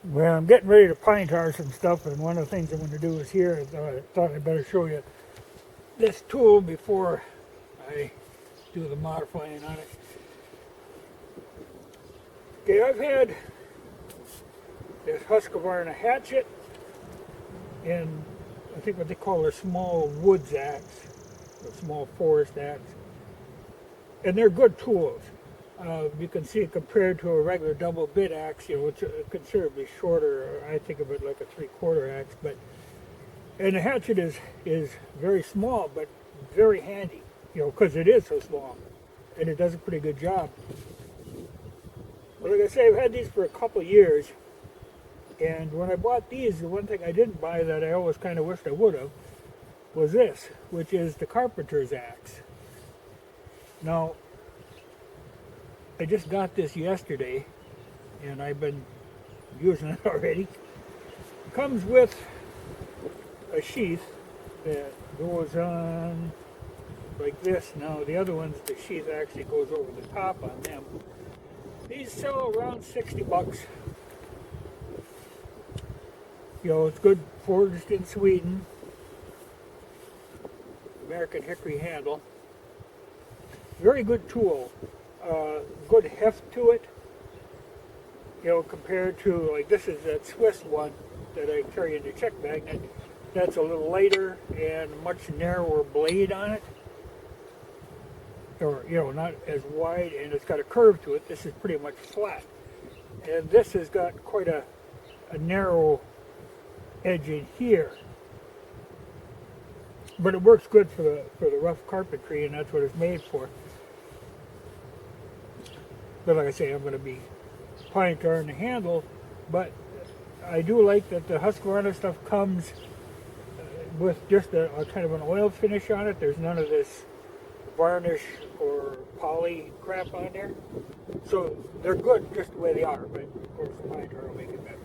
Well, I'm getting ready to pine tar some stuff, and one of the things I'm going to do is here. I thought I'd better show you this tool before I do the modifying on it. Okay, I've had this Husqvarna hatchet and I think what they call a small woods axe, a small forest axe, and they're good tools. You can see it compared to a regular double bit axe, it's considerably shorter. I think of it like a 3/4 axe, and the hatchet is very small, but very handy, because it is so small, and it does a pretty good job. Well, like I say, I've had these for a couple of years, and when I bought these, the one thing I didn't buy that I always kind of wished I would have was this, which is the Carpenter's Axe. Now, I just got this yesterday, and I've been using it already. It comes with a sheath that goes on like this. Now, the other ones, the sheath actually goes over the top on them. These sell around 60 bucks. It's good, forged in Sweden. American hickory handle. Very good tool. Good heft to it. Compared to, like, this is that Swiss one that I carry in the check bag. That's a little lighter and much narrower blade on it. Or, not as wide, and it's got a curve to it. This is pretty much flat. And this has got quite a narrow edge in here. But it works good for the rough carpentry, and that's what it's made for. But like I say, I'm going to be pine tarring the handle, but I do like that the Husqvarna stuff comes with just a kind of an oil finish on it. There's none of this varnish or poly crap on there. So they're good just the way they are, but of course the pine tar will make it better.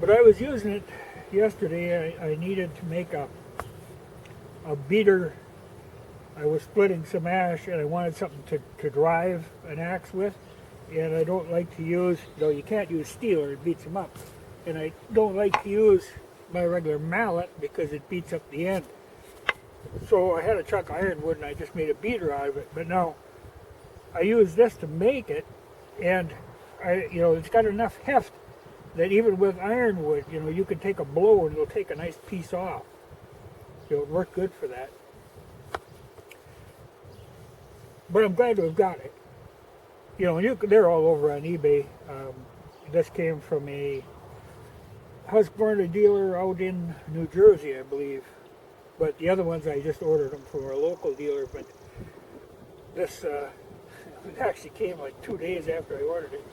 But I was using it yesterday. I needed to make a beater. I was splitting some ash and I wanted something to drive an axe with, and I don't like to use, you can't use steel or it beats them up, and I don't like to use my regular mallet because it beats up the end. So I had a chunk of ironwood and I just made a beater out of it, but now I use this to make it, and it's got enough heft that even with ironwood, you can take a blow and it'll take a nice piece off. It worked good for that. But I'm glad to have got it. They're all over on eBay. This came from a Husqvarna dealer out in New Jersey, I believe. But the other ones, I just ordered them from a local dealer. But this it actually came like 2 days after I ordered it.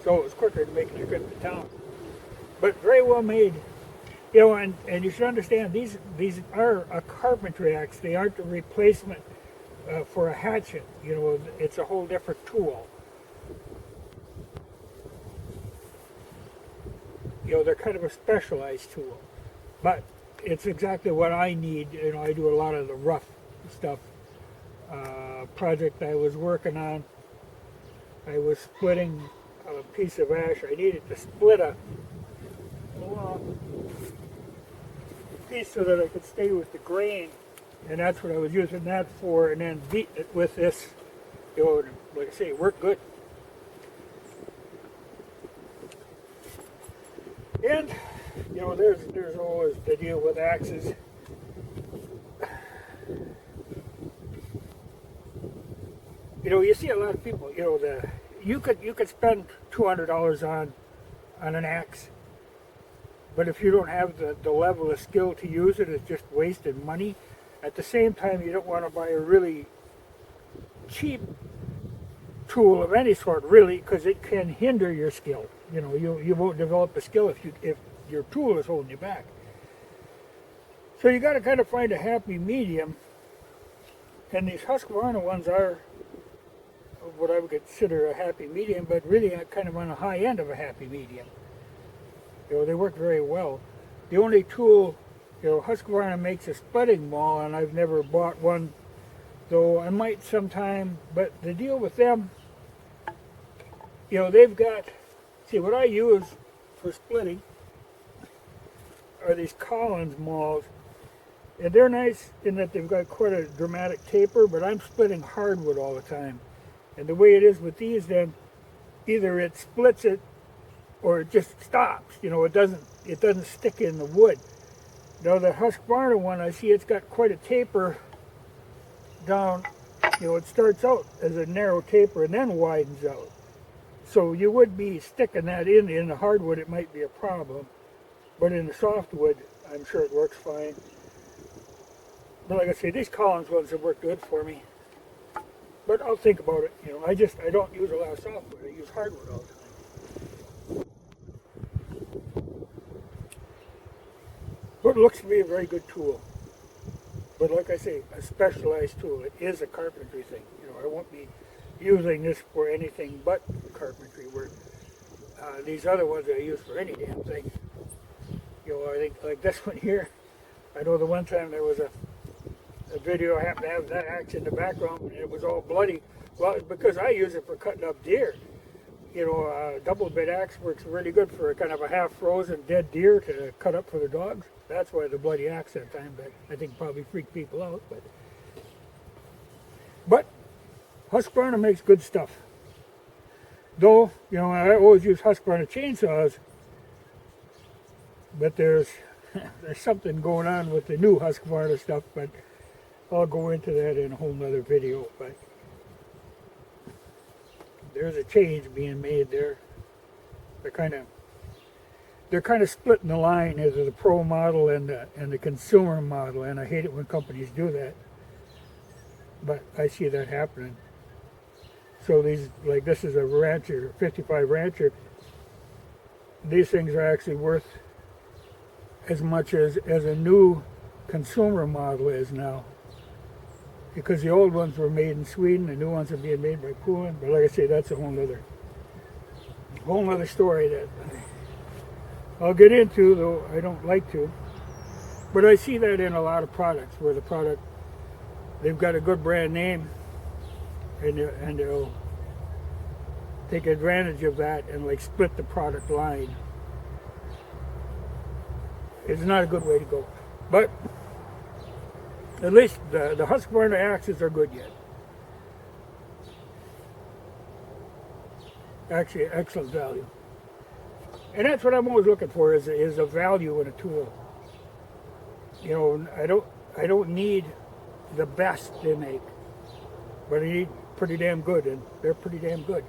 So it was quicker than making a trip to town. But very well made. And you should understand, these are a carpentry axe. They aren't a replacement for a hatchet. It's a whole different tool. They're kind of a specialized tool. But it's exactly what I need. I do a lot of the rough stuff. Project I was working on, I was splitting a piece of ash. I needed to split a piece so that I could stay with the grain, and that's what I was using that for, and then beat it with this. Like I say, it worked good. And there's always the deal with axes. You see a lot of people. You could spend $200 on an axe, but if you don't have the level of skill to use it, it's just wasted money. At the same time, you don't want to buy a really cheap tool of any sort, really, because it can hinder your skill. You won't develop a skill if your tool is holding you back. So you got to kind of find a happy medium, and these Husqvarna ones are what I would consider a happy medium, but really kind of on the high end of a happy medium. They work very well. The only tool, Husqvarna makes a splitting maul, and I've never bought one, though I might sometime. But the deal with them, they've got See, what I use for splitting are these Collins mauls. And they're nice in that they've got quite a dramatic taper, but I'm splitting hardwood all the time. And the way it is with these, then either it splits it or it just stops. You know, it doesn't stick in the wood. Now the Husqvarna one, I see it's got quite a taper down. You know, it starts out as a narrow taper and then widens out. So you would be sticking that in the hardwood, it might be a problem. But in the softwood, I'm sure it works fine. But like I say, these Collins ones have worked good for me. But I'll think about it. You know, I don't use a lot of softwood. I use hardwood all the time. But it looks to be a very good tool. But like I say, a specialized tool. It is a carpentry thing. You know, I won't be using this for anything but carpentry work. These other ones I use for any damn thing. You know, I think like this one here. I know the one time there was a video, I happened to have that axe in the background and it was all bloody. Well, it's because I use it for cutting up deer. You know, a double bit axe works really good for a kind of a half frozen dead deer to cut up for the dogs. That's why the bloody axe that time, but I think probably freaked people out. But Husqvarna makes good stuff. Though, you know, I always use Husqvarna chainsaws, but there's something going on with the new Husqvarna stuff, but I'll go into that in a whole nother video. But there's a change being made there. They're kind of splitting the line into the pro model and the consumer model, and I hate it when companies do that. But I see that happening. So these, like this is a Rancher, 55 Rancher. These things are actually worth as much as a new consumer model is now. Because the old ones were made in Sweden, the new ones are being made by Poland. But like I say, that's a whole other story that I'll get into, though I don't like to. But I see that in a lot of products, where the product, they've got a good brand name, and they'll take advantage of that and like split the product line. It's not a good way to go. But at least the Husqvarna axes are good yet. Actually, excellent value. And that's what I'm always looking for, is a value in a tool. You know, I don't need the best they make, but I need pretty damn good, and they're pretty damn good.